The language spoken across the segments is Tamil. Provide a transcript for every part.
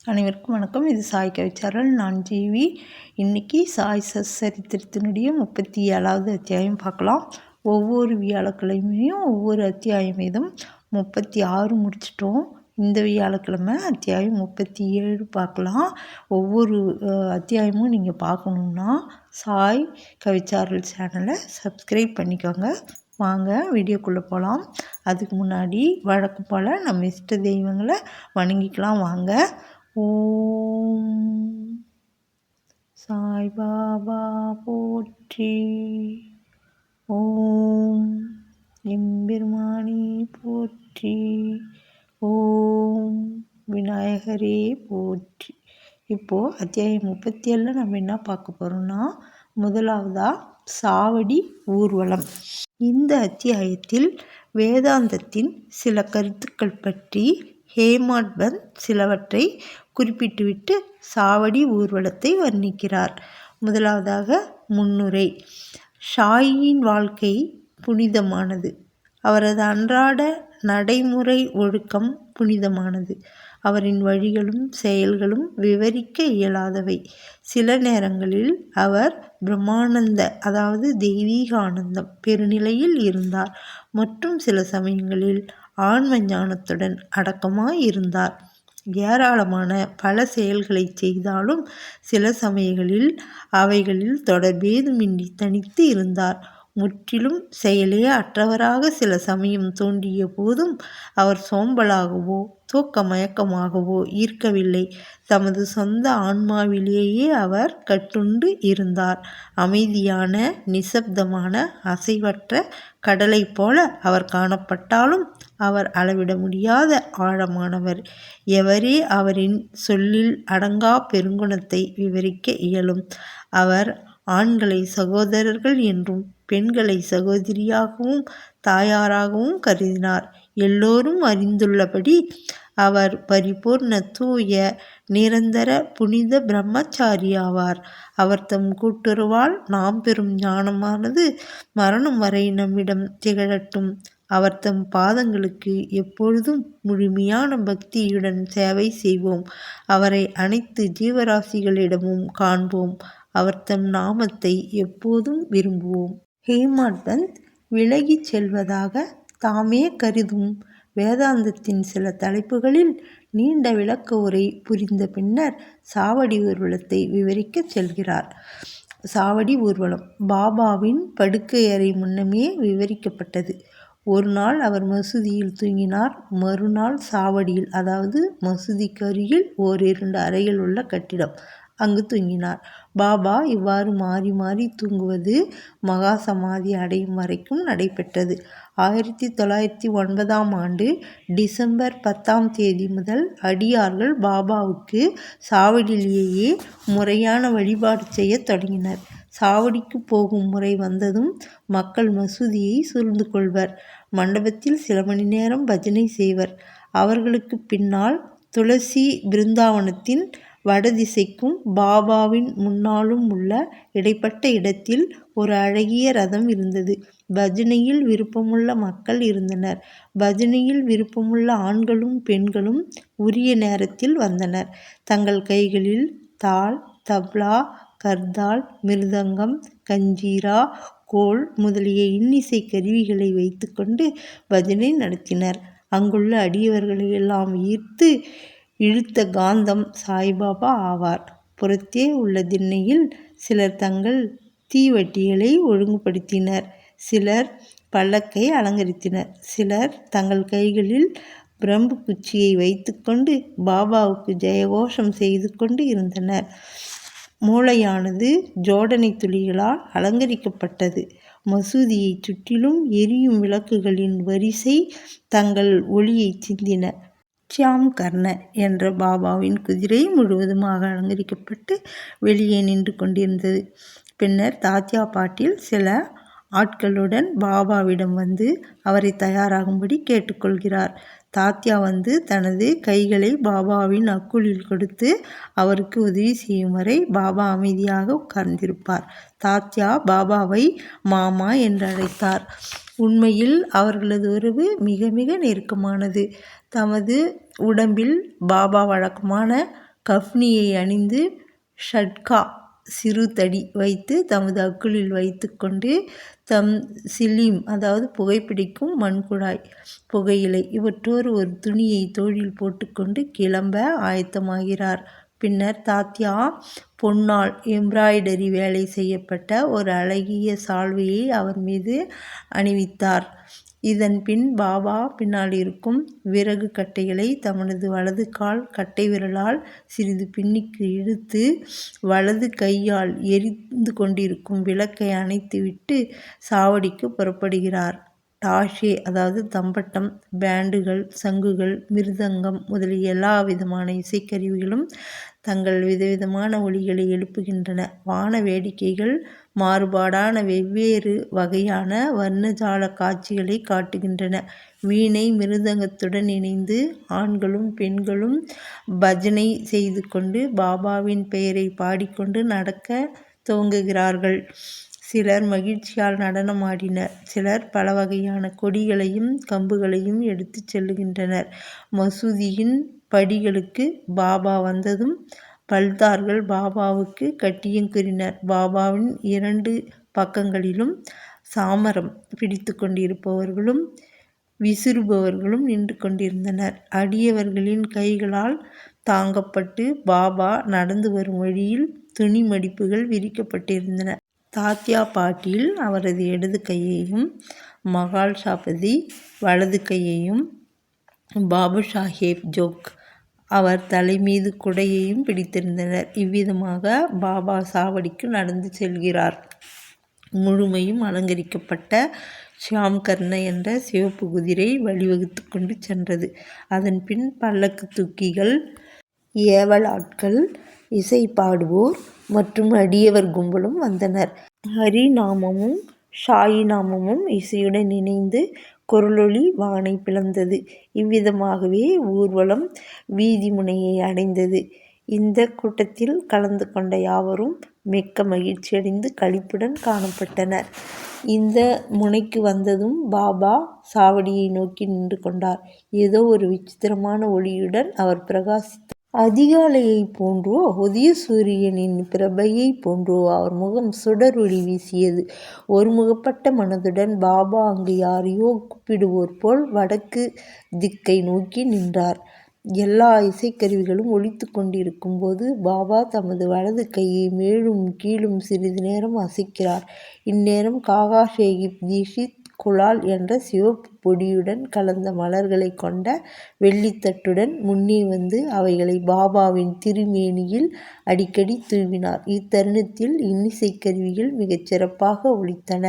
அனைவருக்கும் வணக்கம். இது சாய் கவிச்சாரல். நான் ஜீவி. இன்றைக்கி சாய் சச்சரித்திரத்தினுடைய 37வது அத்தியாயம் பார்க்கலாம். ஒவ்வொரு வியாழக்கிழமையும் ஒவ்வொரு அத்தியாயம் மீதும் 36 முடிச்சிட்டோம். இந்த வியாழக்கிழமை அத்தியாயம் 37 பார்க்கலாம். ஒவ்வொரு அத்தியாயமும் நீங்கள் பார்க்கணுன்னா சாய் கவிச்சாரல் சேனலை சப்ஸ்கிரைப் பண்ணிக்கோங்க. வாங்க வீடியோக்குள்ளே போகலாம். அதுக்கு முன்னாடி வழக்கம் போல் நம்ம இஷ்ட தெய்வங்களை வணங்கிக்கலாம். வாங்க. ஓம் சாய்பாபா போற்றி. ஓம் எம்பெருமானி போற்றி. ஓம் விநாயகரே போற்றி. இப்போது அத்தியாயம் 37 நம்ம என்ன பார்க்க போகிறோம்னா, முதலாவதாக சாவடி ஊர்வலம். இந்த அத்தியாயத்தில் வேதாந்தத்தின் சில கருத்துக்கள் பற்றி ஹேமாட் பந்த் சிலவற்றை குறிப்பிட்டுவிட்டு சாவடி ஊர்வலத்தை வர்ணிக்கிறார். முதலாவதாக முன்னுரை. ஷாயின் வாழ்க்கை புனிதமானது. அவரது அன்றாட நடைமுறை ஒழுக்கம் புனிதமானது. அவரின் வழிகளும் செயல்களும் விவரிக்க இயலாதவை. சில நேரங்களில் அவர் பிரம்மானந்த அதாவது தெய்வீக ஆனந்தம் பெருநிலையில் இருந்தார். மற்றும் சில சமயங்களில் ஆன்ம ஞானத்துடன் அடக்கமாய் இருந்தார். ஏராளமான பல செயல்களை செய்தாலும் சில சமயங்களில் அவைகளில் தொடர்பேதுமின்றி தனித்து இருந்தார். முற்றிலும் செயலே அற்றவராக சில சமயம் தோன்றிய போதும் அவர் சோம்பலாகவோ தூக்க மயக்கமாகவோ ஈர்க்கவில்லை. தமது சொந்த ஆன்மாவிலேயே அவர் கட்டுண்டு இருந்தார். அமைதியான நிசப்தமான அசைவற்ற கடலை போல அவர் காணப்பட்டாலும் அவர் அளவிட முடியாத ஆழமானவர். எவரே அவரின் சொல்லில் அடங்கா பெருங்குணத்தை விவரிக்க இயலும். அவர் ஆண்களை சகோதரர்கள் என்றும் பெண்களை சகோதரியாகவும் தாயாராகவும் கருதினார். எல்லோரும் அறிந்துள்ளபடி அவர் பரிபூர்ண தூய நிரந்தர புனித பிரம்மச்சாரி ஆவார். அவர் தம் கூட்டுறவால் நாம் பெறும் ஞானமானது மரணம் வரை நம்மிடம் திகழட்டும். அவர் தம் பாதங்களுக்கு எப்பொழுதும் முழுமையான பக்தியுடன் சேவை செய்வோம். அவரை அனைத்து ஜீவராசிகளிடமும் காண்போம். அவர் தம் நாமத்தை எப்போதும் விரும்புவோம். ஹேமாட் பந்த் விலகிச் செல்வதாக தாமே கருதும் வேதாந்தத்தின் சில தலைப்புகளில் நீண்ட விளக்க உரை புரிந்த பின்னர் சாவடி ஊர்வலத்தை விவரிக்கச் செல்கிறார். சாவடி ஊர்வலம் பாபாவின் படுக்கை அறை முன்னமே விவரிக்கப்பட்டது. ஒரு நாள் அவர் மசூதியில் தூங்கினார். மறுநாள் சாவடியில் அதாவது மசூதிக்கு அருகில் 2 அறைகள் உள்ள கட்டிடம் அங்கு தூங்கினார். பாபா இவ்வாறு மாறி மாறி தூங்குவது மகா சமாதி அடையும் வரைக்கும் நடைபெற்றது. 1909ஆம் ஆண்டு டிசம்பர் 10ஆம் தேதி முதல் அடியார்கள் பாபாவுக்கு சாவடியிலேயே முறையான வழிபாடு செய்ய தொடங்கினர். சாவடிக்கு போகும் முறை வந்ததும் மக்கள் மசூதியை சூழ்ந்து கொள்வர். மண்டபத்தில் சில மணி நேரம் பஜனை செய்வர். அவர்களுக்கு பின்னால் துளசி பிருந்தாவனத்தின் வடதிசைக்கும் பாபாவின் முன்னாலும் உள்ள இடைப்பட்ட இடத்தில் ஒரு அழகிய ரதம் இருந்தது. பஜனையில் விருப்பமுள்ள மக்கள் இருந்தனர். பஜனையில் விருப்பமுள்ள ஆண்களும் பெண்களும் உரிய நேரத்தில் வந்தனர். தங்கள் கைகளில் தாள், தப்லா, கர்தால், மிருதங்கம், கஞ்சீரா, கோல் முதலிய இன்னிசை கருவிகளை வைத்துக்கொண்டு பஜனை நடத்தினர். அங்குள்ள அடியவர்களை எல்லாம் ஈர்த்து இழுத்த காந்தம் சாய்பாபா ஆவார். புறத்தே உள்ள திண்ணையில் சிலர் தங்கள் தீவட்டிகளை ஒழுங்குபடுத்தினர். சிலர் பல்லக்கை அலங்கரித்தனர். சிலர் தங்கள் கைகளில் பிரம்பு குச்சியை வைத்துக்கொண்டு பாபாவுக்கு ஜெயகோஷம் செய்து கொண்டு இருந்தனர். மூளையானது ஜோடனை துளிகளால் அலங்கரிக்கப்பட்டது. மசூதியை சுற்றிலும் எரியும் விளக்குகளின் வரிசை தங்கள் ஒளியை சிந்தின. ஷியாம் கர்ண என்ற பாபாவின் குதிரை முழுவதுமாக அலங்கரிக்கப்பட்டு வெளியே நின்று கொண்டிருந்தது. பின்னர் தாத்யா பாட்டில் சில ஆட்களுடன் பாபாவிடம் வந்து அவரை தயாராகும்படி கேட்டுக்கொள்கிறார். தாத்யா வந்து தனது கைகளை பாபாவின் அக்குளில் கொடுத்து அவருக்கு உதவி செய்யும் வரை பாபா அமைதியாக உட்கார்ந்திருப்பார். தாத்யா பாபாவை மாமா என்று அழைத்தார். உண்மையில் அவர்களது உறவு மிக மிக நெருக்கமானது. தமது உடம்பில் பாபா வழக்கமான கஃனியை அணிந்து ஷட்கா சிறு தடி வைத்து தமது அக்குளில் வைத்து கொண்டு தம் சிலீம் அதாவது புகைப்பிடிக்கும் மண்குழாய் புகையிலை இவற்றோடு ஒரு துணியை தோளில் போட்டுக்கொண்டு கிளம்ப ஆயத்தமாகிறார். பின்னர் தாத்யா பொன்னால் எம்ப்ராய்டரி வேலை செய்யப்பட்ட ஒரு அழகிய சால்வையை அவர் மீது அணிவித்தார். இதன் பின் பாபா பின்னால் இருக்கும் விறகு கட்டைகளை தமது வலது கால் கட்டை விரலால் சிறிது பின்னுக்கு இழுத்து வலது கையால் எரிந்து கொண்டிருக்கும் விளக்கை அணைத்துவிட்டு சாவடிக்கு புறப்படுகிறார். டாஷே அதாவது தம்பட்டம், பேண்டுகள், சங்குகள், மிருதங்கம் முதலிய எல்லா விதமான இசைக்கருவிகளும் தங்கள் விதவிதமான ஒலிகளை எழுப்புகின்றன. வான வேடிக்கைகள் மாறுபாடான வெவ்வேறு வகையான வர்ணஜால காட்சிகளை காட்டுகின்றன. வீணை மிருதங்கத்துடன் இணைந்து ஆண்களும் பெண்களும் பஜனை செய்து கொண்டு பாபாவின் பெயரை பாடிக்கொண்டு நடக்க துவங்குகிறார்கள். சிலர் மகிழ்ச்சியால் நடனமாடினர். சிலர் பல வகையான கொடிகளையும் கம்புகளையும் எடுத்து செல்லுகின்றனர். மசூதியின் படிகளுக்கு பாபா வந்ததும் பல்தார்கள் பாபாவுக்கு கட்டியம் கூறினர். பாபாவின் 2 பக்கங்களிலும் சாமரம் பிடித்து கொண்டிருப்பவர்களும் விசிறுபவர்களும் நின்று கொண்டிருந்தனர். அடியவர்களின் கைகளால் தாங்கப்பட்டு பாபா நடந்து வரும் வழியில் துணி மடிப்புகள் விரிக்கப்பட்டிருந்தன. தாத்யா பாட்டீல் அவரது இடது கையையும் மகால் சாபதி வலது கையையும் பாபு சாஹேப் ஜோக் அவர் தலைமீது குடையையும் பிடித்திருந்தனர். இவ்விதமாக பாபா சாவடிக்கு நடந்து செல்கிறார். முழுமையும் அலங்கரிக்கப்பட்ட ஷியாம்கர்ண என்ற சிவப்பு குதிரை வழிவகுத்து கொண்டு சென்றது. அதன் பின் பல்லக்கு தூக்கிகள், ஏவலாட்கள், இசை பாடுவோர் மற்றும் அடியவர் கும்பலும் வந்தனர். ஹரி நாமமும் ஷாயி நாமமும் இசையுடன் இணைந்து குரலொலி வானை பிளந்தது. இவ்விதமாகவே ஊர்வலம் வீதி முனையை அடைந்தது. இந்த கூட்டத்தில் கலந்து கொண்ட யாவரும் மிக்க மகிழ்ச்சியடைந்து களிப்புடன் காணப்பட்டனர். இந்த முனைக்கு வந்ததும் பாபா சாவடியை நோக்கி நின்று கொண்டார். ஏதோ ஒரு விசித்திரமான ஒளியுடன் அவர் பிரகாசித்தார். அதிகாலையைப் போன்றோ உதய சூரியனின் பிரபையைப் போன்றோ அவர் முகம் சுடர் ஒளி வீசியது. ஒருமுகப்பட்ட மனதுடன் பாபா அங்கு யாரையோ கூப்பிடுவோர் போல் வடக்கு திக்கை நோக்கி நின்றார். எல்லா இசைக்கருவிகளும் ஒலித்து கொண்டிருக்கும் போது பாபா தமது வலது கையை மேலும் கீழும் சிறிது நேரம் அசைக்கிறார். இந்நேரம் காகா ஷேகிப் தீஷித் குலால் என்ற சிவப்பு பொடியுடன் கலந்த மலர்களை கொண்ட வெள்ளித்தட்டுடன் முன்னே வந்து அவைகளை பாபாவின் திருமேனியில் அடிக்கடி தூவினார். இத்தருணத்தில் இன்னிசைக் கருவிகள் மிகச் சிறப்பாக ஒலித்தன.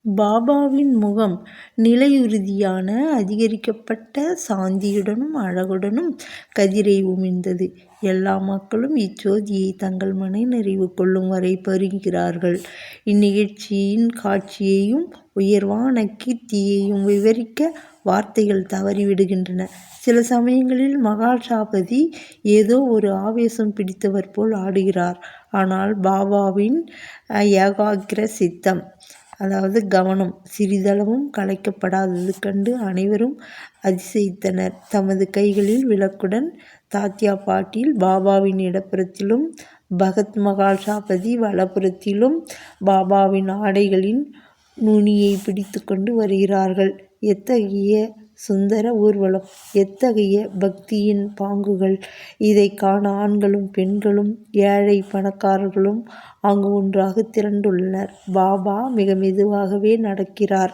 பாபாவின் முகம் நிலையுறுதியான அதிகரிக்கப்பட்ட சாந்தியுடனும் அழகுடனும் கதிரை உமிழ்ந்தது. எல்லா மக்களும் இச்சோதியை தங்கள் மனநிறைவு கொள்ளும் வரை பருகிறார்கள். இந்நிகழ்ச்சியின் காட்சியையும் உயர்வான கீர்த்தியையும் விவரிக்க வார்த்தைகள் தவறிவிடுகின்றன. சில சமயங்களில் மகால் சாபதி ஏதோ ஒரு ஆவேசம் பிடித்தவர் போல் ஆடுகிறார். ஆனால் பாபாவின் ஏகாகிர சித்தம் அதாவது கவனம் சிறிதளவும் கலைக்கப்படாதது கண்டு அனைவரும் அதிசயித்தனர். தமது கைகளில் விளக்குடன் தாத்யா பாட்டீல் பாபாவின் இடப்புறத்திலும் பகத் மகால் சாபதி வலப்புறத்திலும் பாபாவின் ஆடைகளின் நுனியை பிடித்து கொண்டு வருகிறார்கள். எத்தகைய சுந்தர ஊர்வலம்! எத்தகைய பக்தியின் பாங்குகள்! இதை காண ஆண்களும் பெண்களும் ஏழை பணக்காரர்களும் அங்கு ஒன்றாக திரண்டுள்ளனர். பாபா மிக மெதுவாகவே நடக்கிறார்.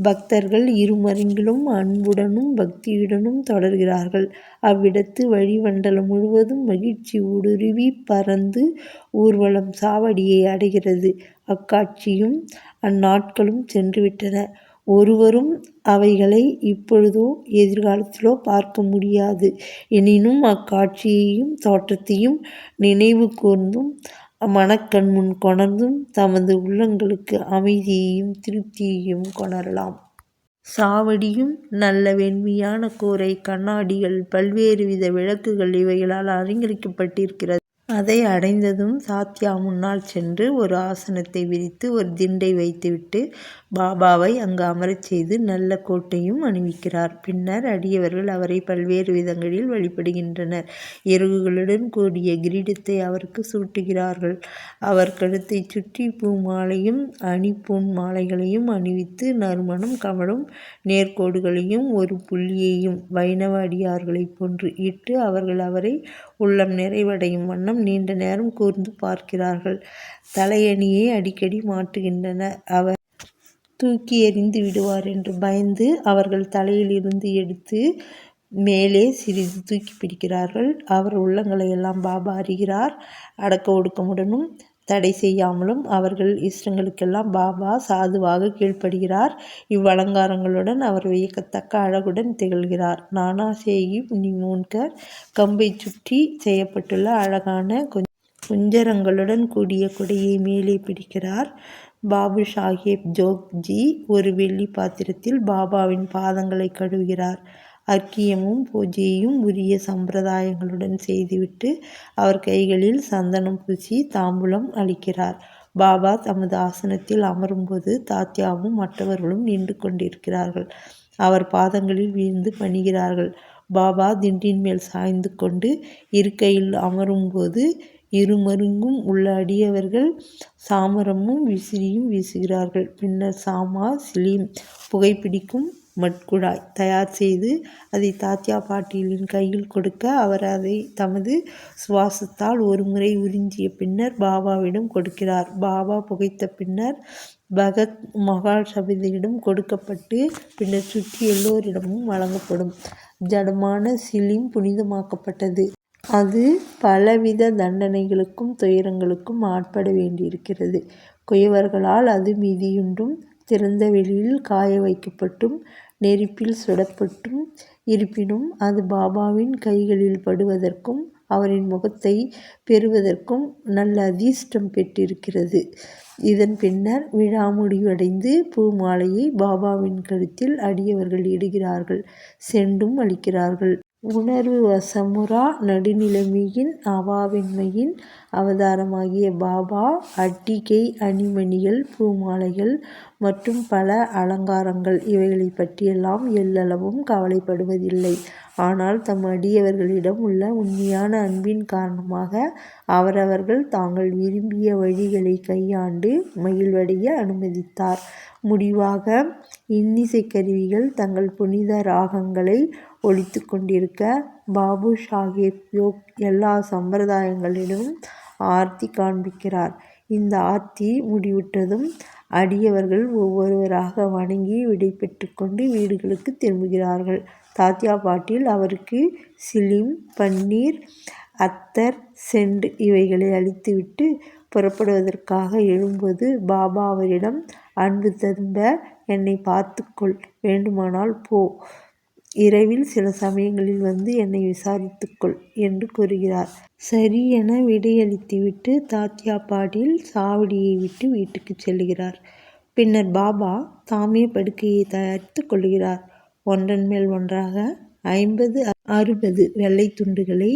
பக்தர்கள் இருமருங்கிலும் அன்புடனும் பக்தியுடனும் தொடர்கிறார்கள். அவ்விடத்து வழிமண்டலம் முழுவதும் மகிழ்ச்சி ஊடுருவி பறந்து ஊர்வலம் சாவடியை அடைகிறது. அக்காட்சியும் அந்நாட்களும் சென்றுவிட்டன. ஒருவரும் அவைகளை இப்பொழுதோ எதிர்காலத்திலோ பார்க்க முடியாது. எனினும் அக்காட்சியையும் தோற்றத்தையும் நினைவு கூர்ந்தும் மனக்கண்முன் கொணர்ந்தும் தமது உள்ளங்களுக்கு அமைதியையும் திருப்தியையும் கொணரலாம். சாவடியும் நல்ல வெண்மையான கூரை, கண்ணாடிகள், பல்வேறு வித விளக்குகள் இவைகளால் அலங்கரிக்கப்பட்டிருக்கிறது. அதை அடைந்ததும் சாத்யா முன்னால் சென்று ஒரு ஆசனத்தை விரித்து ஒரு திண்டை வைத்துவிட்டு பாபாவை அங்கு அமரச் செய்து நல்ல கோட்டையும் அணிவிக்கிறார். பின்னர் அடியவர்கள் அவரை பல்வேறு விதங்களில் வழிபடுகின்றனர். இறகுகளுடன் கூடிய கிரீடத்தை அவருக்கு சூட்டுகிறார்கள். அவர் கழுத்தை சுற்றி பூமாலையும் அணிப்பூன் மாலைகளையும் அணிவித்து நறுமணம் கமழும் நேர்கோடுகளையும் ஒரு புள்ளியையும் வைணவ அடியார்களைப் போன்று இட்டு அவர்கள் அவரை உள்ளம் நிறைவடையும் வண்ணம் நீண்ட நேரம் கூர்ந்து பார்க்கிறார்கள். தலையணியை அடிக்கடி மாற்றுகின்றனர். அவர் தூக்கி எறிந்து விடுவார் என்று பயந்து அவர்கள் தலையில் இருந்து எடுத்து மேலே சிறிது தூக்கி பிடிக்கிறார்கள். அவர் உள்ளங்களை எல்லாம் பாபா அறிகிறார். அடக்க ஒடுக்கமுடனும் தடை செய்யாமலும் அவர்கள் இஷ்டங்களுக்கெல்லாம் பாபா சாதுவாக கீழ்ப்படுகிறார். இவ்வலங்காரங்களுடன் அவர் வியக்கத்தக்க அழகுடன் திகழ்கிறார். நானா சேகி முனிமோன்கர் கம்பை சுற்றி செய்யப்பட்டுள்ள அழகான குஞ்சரங்களுடன் கூடிய கொடையை மேலே பிடிக்கிறார். பாபு சாஹேப் ஜோக்ஜி ஒரு வெள்ளி பாத்திரத்தில் பாபாவின் பாதங்களை கழுவுகிறார். அர்க்கியமும் பூஜையும் உரிய சம்பிரதாயங்களுடன் செய்துவிட்டு அவர் கைகளில் சந்தனம் பூசி தாம்பூலம் அளிக்கிறார். பாபா தமது ஆசனத்தில் அமரும்போது தாத்யாவும் மற்றவர்களும் நின்று கொண்டிருக்கிறார்கள். அவர் பாதங்களில் வீழ்ந்து பணிகிறார்கள். பாபா திண்டின் மேல் சாய்ந்து கொண்டு இருக்கையில் அமரும்போது இருமருங்கும் உள்ள அடியவர்கள் சாமரமும் விசிறியும் வீசுகிறார்கள். பின்னர் சாமா சிலீம் புகைப்பிடிக்கும் மட்குழாய் தயார் செய்து அதை தாத்யா பாட்டீலின் கையில் கொடுக்க அவர் அதை தமது சுவாசத்தால் ஒரு முறை உறிஞ்சிய பின்னர் பாபாவிடம் கொடுக்கிறார். பாபா புகைத்த பின்னர் பகத் மகால் சபதியிடம் கொடுக்கப்பட்டு பின்னர் சுற்றி எல்லோரிடமும் வழங்கப்படும். ஜடமான சிலீம் புனிதமாக்கப்பட்டது. அது பலவித தண்டனைகளுக்கும் துயரங்களுக்கும் ஆட்பட வேண்டியிருக்கிறது. குயவர்களால் அது மிதியுண்டும் திறந்த வெளியில் காய வைக்கப்பட்டும் நெருப்பில் சுடப்பட்டும் இருப்பினும் அது பாபாவின் கைகளில் படுவதற்கும் அவரின் முகத்தை பெறுவதற்கும் நல்ல அதிர்ஷ்டம் பெற்றிருக்கிறது. இதன் பின்னர் விழா முடிவடைந்து பூமாலையை பாபாவின் கழுத்தில் அடியவர்கள் இடுகிறார்கள். செண்டும் அளிக்கிறார்கள். உணர்வு வசமுறா நடுநிலைமையின் அவாவின்மையின் அவதாரமாகிய பாபா அட்டிகை அணிமணிகள் பூமாலைகள் மற்றும் பல அலங்காரங்கள் இவைகளை பற்றியெல்லாம் எல்லளவும் கவலைப்படுவதில்லை. ஆனால் தம் அடியவர்களிடம் உள்ள உண்மையான அன்பின் காரணமாக அவரவர்கள் தாங்கள் விரும்பிய வழிகளை கையாண்டு மகிழ்வடைய அனுமதித்தார். முடிவாக இன்னிசை கருவிகள் தங்கள் புனித ராகங்களை ஒலித்து கொண்டிருக்க பாபு சாஹேப் யோக் எல்லா சம்பிரதாயங்களிலும் ஆர்த்தி காண்பிக்கிறார். இந்த ஆர்த்தி முடிவுற்றதும் அடியவர்கள் ஒவ்வொருவராக வணங்கி விடை பெற்று கொண்டு வீடுகளுக்கு திரும்புகிறார்கள். தாத்யா பாட்டீல் அவருக்கு சிலிம் பன்னீர் அத்தர் செண்ட் இவைகளை அளித்துவிட்டு புறப்படுவதற்காக எழும்போது பாபா அவரிடம் அன்பு ததும்ப என்னை பார்த்துக்கொள், வேண்டுமானால் போ, இரவில் சில சமயங்களில் வந்து என்னை விசாரித்துக்கொள் என்று கூறுகிறார். சரி என விடையளித்துவிட்டு தாத்யா பாட்டீல் சாவடியை விட்டு வீட்டுக்கு செல்லுகிறார். பின்னர் பாபா தாமே படுக்கையை தயாரித்து கொள்கிறார். ஒன்றன் மேல் ஒன்றாக 50-60 வெள்ளை துண்டுகளை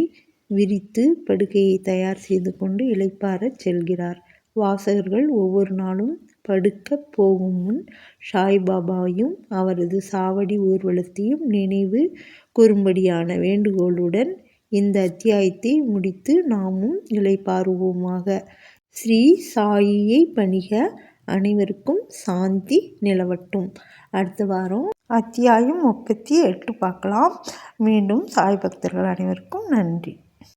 விரித்து படுக்கையை தயார் செய்து கொண்டு இளைப்பாறச் செல்கிறார். வாசகர்கள் ஒவ்வொரு நாளும் படுக்கப் போகும் முன் சாய்பாபாவையும் அவரது சாவடி ஊர்வலத்தையும் நினைவு கூறும்படியான வேண்டுகோளுடன் இந்த அத்தியாயத்தை முடித்து நாமும் இளைப்பாறுவோமாக. ஸ்ரீ சாயியை பணிக. அனைவருக்கும் சாந்தி நிலவட்டும். அடுத்த வாரம் அத்தியாயம் 38 பார்க்கலாம். மீண்டும் சாய் பக்தர்கள் அனைவருக்கும் நன்றி.